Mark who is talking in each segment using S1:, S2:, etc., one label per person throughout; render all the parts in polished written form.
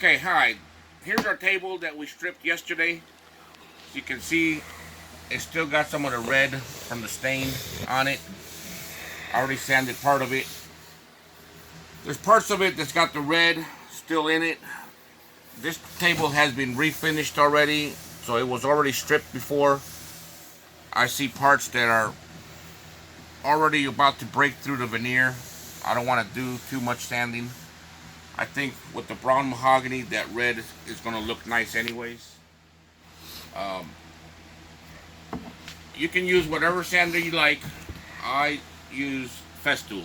S1: Okay, hi. Here's our table that we stripped yesterday. As you can see, it still got some of the red from the stain on it. I already sanded part of it. There's parts of it that's got the red still in it. This table has been refinished already, so it was already stripped before. I see parts that are already about to break through the veneer. I don't want to do too much sanding. I think with the brown mahogany, that red is going to look nice anyways. You can use whatever sander you like. I use Festool.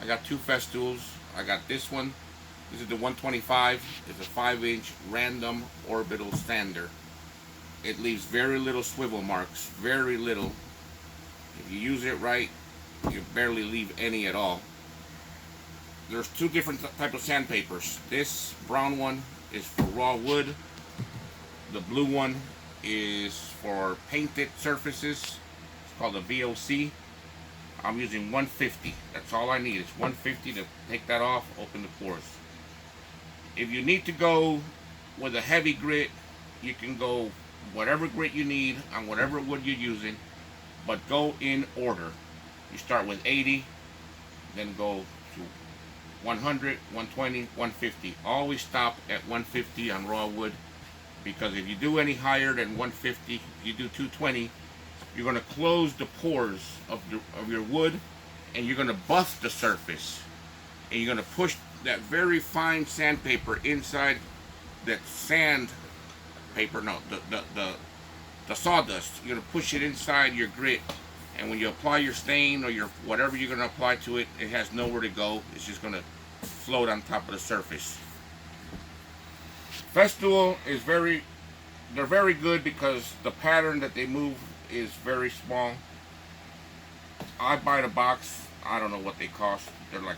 S1: I got two Festools. I got this one. This is the 125. It's a 5-inch random orbital sander. It leaves very little swivel marks. Very little. If you use it right, you barely leave any at all. There's two different types of sandpapers. This brown one is for raw wood. The blue one is for painted surfaces. It's called a VOC. I'm using 150. That's all I need. It's 150 to take that off, open the pores. If you need to go with a heavy grit, you can go whatever grit you need on whatever wood you're using, but go in order. You start with 80, then go to 100, 120, 150. Always stop at 150 on raw wood, because if you do any higher than 150, if you do 220, you're going to close the pores of your wood, and you're going to buff the surface, and you're going to push that very fine sandpaper inside that the sawdust. You're going to push it inside your grit, and when you apply your stain or your whatever you're going to apply to it, it has nowhere to go. It's just going to float on top of the surface. Festool is they're very good because the pattern that they move is very small. I buy the box. I don't know what they cost. They're like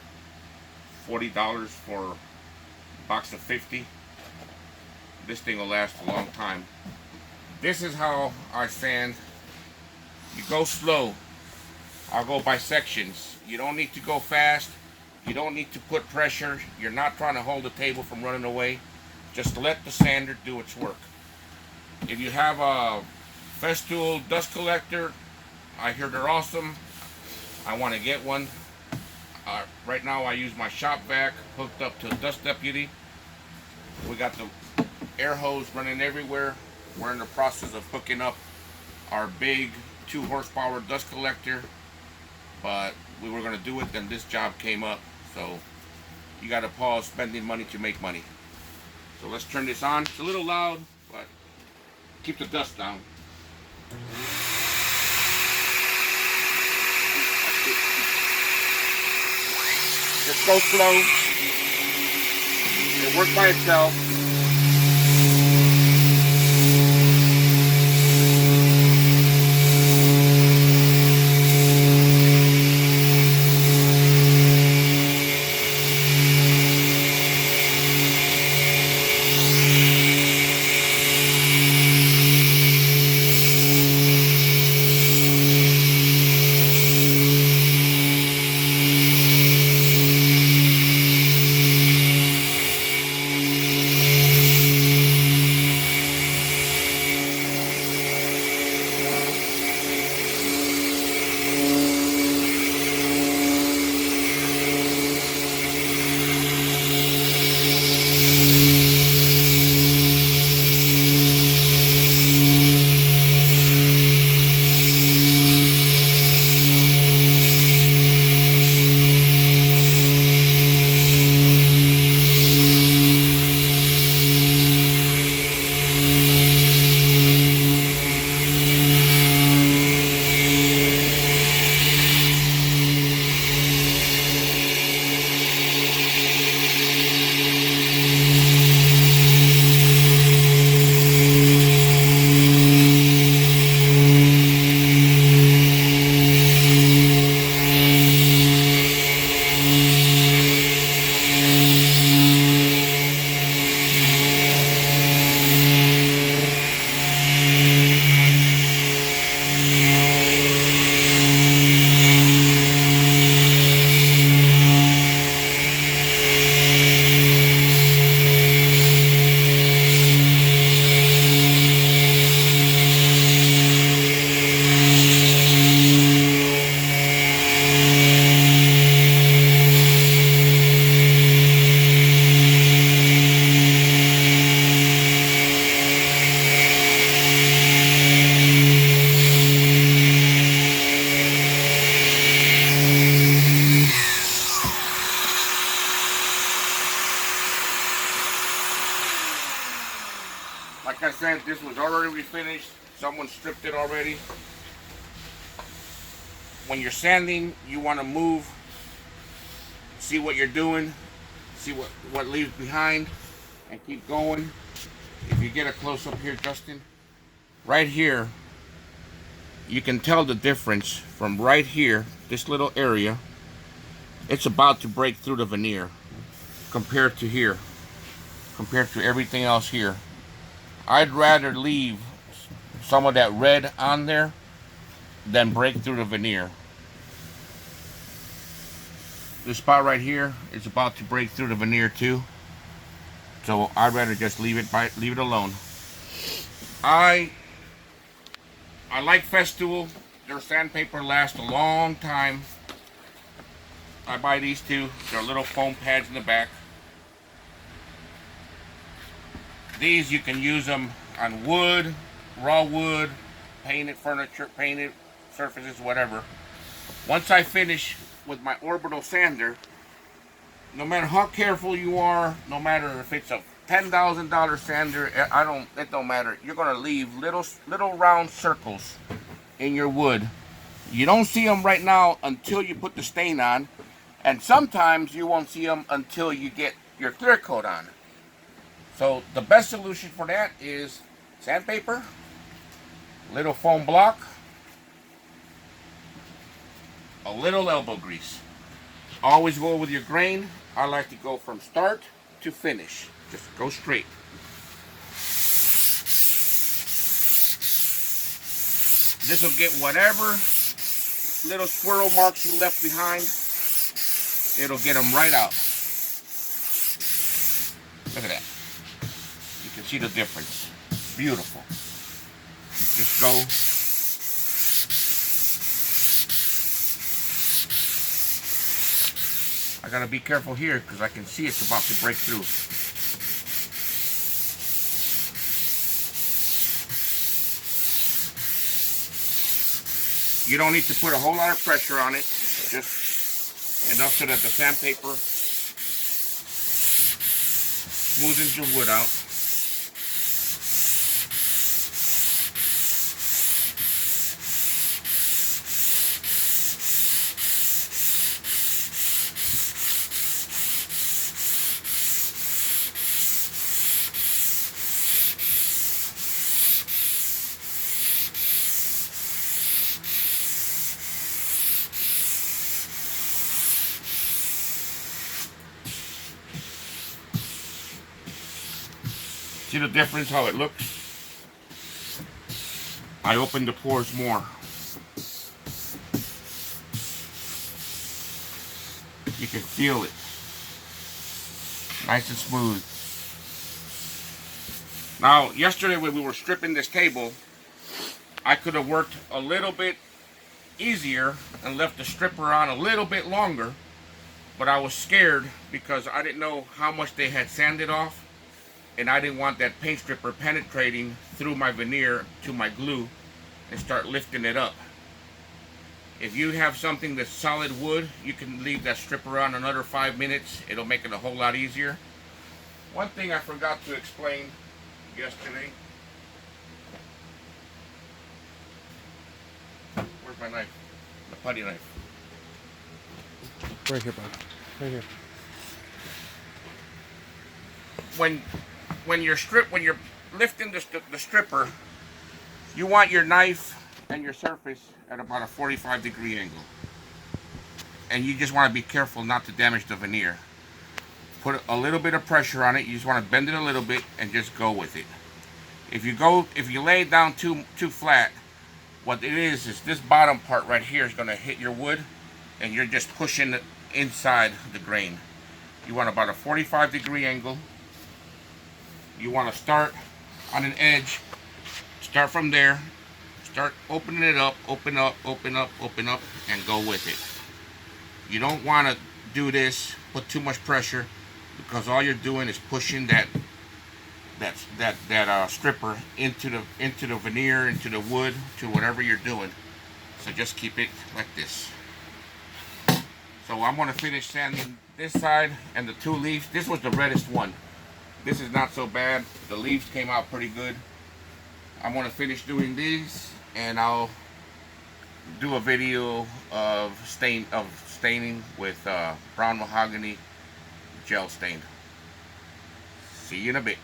S1: $40 for a box of 50. This thing will last a long time. This is how I sand. You go slow. I'll go by sections. You don't need to go fast. You don't need to put pressure. You're not trying to hold the table from running away. Just let the sander do its work. If you have a Festool dust collector, I hear they're awesome. I want to get one. Right now I use my shop vac hooked up to a dust deputy. We got the air hose running everywhere. We're in the process of hooking up our big 2 horsepower dust collector, but we were going to do it, then this job came up, so you got to pause spending money to make money. So let's turn this on. It's a little loud, but keep the dust down. Just go slow. It'll work by itself. Like I said, this was already refinished. Someone stripped it already. When you're sanding, you want to move, see what you're doing, see what leaves behind, and keep going. If you get a close up here, Justin, right here, you can tell the difference from right here, this little area. It's about to break through the veneer compared to here, compared to everything else here. I'd rather leave some of that red on there than break through the veneer. This spot right here is about to break through the veneer too, so I'd rather just leave it alone. I like Festool. Their sandpaper lasts a long time. I buy these two. They're little foam pads in the back. These you can use them on wood, raw wood, painted furniture, painted surfaces, whatever. Once I finish with my orbital sander, no matter how careful you are, no matter if it's a $10,000 sander, it don't matter. You're gonna leave little round circles in your wood. You don't see them right now until you put the stain on, and sometimes you won't see them until you get your clear coat on. So the best solution for that is sandpaper, little foam block, a little elbow grease. Always go with your grain. I like to go from start to finish. Just go straight. This will get whatever little swirl marks you left behind. It'll get them right out. Look at that. You can see the difference. Beautiful. Just go. I gotta be careful here because I can see it's about to break through. You don't need to put a whole lot of pressure on it, just enough so that the sandpaper smoothens your wood out. See the difference how it looks? I opened the pores more. You can feel it. Nice and smooth. Now, yesterday when we were stripping this table, I could have worked a little bit easier and left the stripper on a little bit longer, but I was scared because I didn't know how much they had sanded off. And I didn't want that paint stripper penetrating through my veneer to my glue and start lifting it up. If you have something that's solid wood, you can leave that stripper on another 5 minutes. It'll make it a whole lot easier. One thing I forgot to explain yesterday. Where's my knife? The putty knife.
S2: Right here, bud. Right here.
S1: When you're lifting the stripper, you want your knife and your surface at about a 45-degree angle, and you just want to be careful not to damage the veneer. Put a little bit of pressure on it. You just want to bend it a little bit and just go with it. If you lay it down too flat, what it is this bottom part right here is going to hit your wood, and you're just pushing it inside the grain. You want about a 45-degree angle. You want to start on an edge, start from there, start opening it up, open up, open up, open up, and go with it. You don't want to do this, put too much pressure, because all you're doing is pushing that stripper into the veneer, into the wood, to whatever you're doing. So just keep it like this. So I'm going to finish sanding this side and the two leaves. This was the reddest one. This is not so bad. The leaves came out pretty good. I'm gonna finish doing these, and I'll do a video of staining with brown mahogany gel stained. See you in a bit.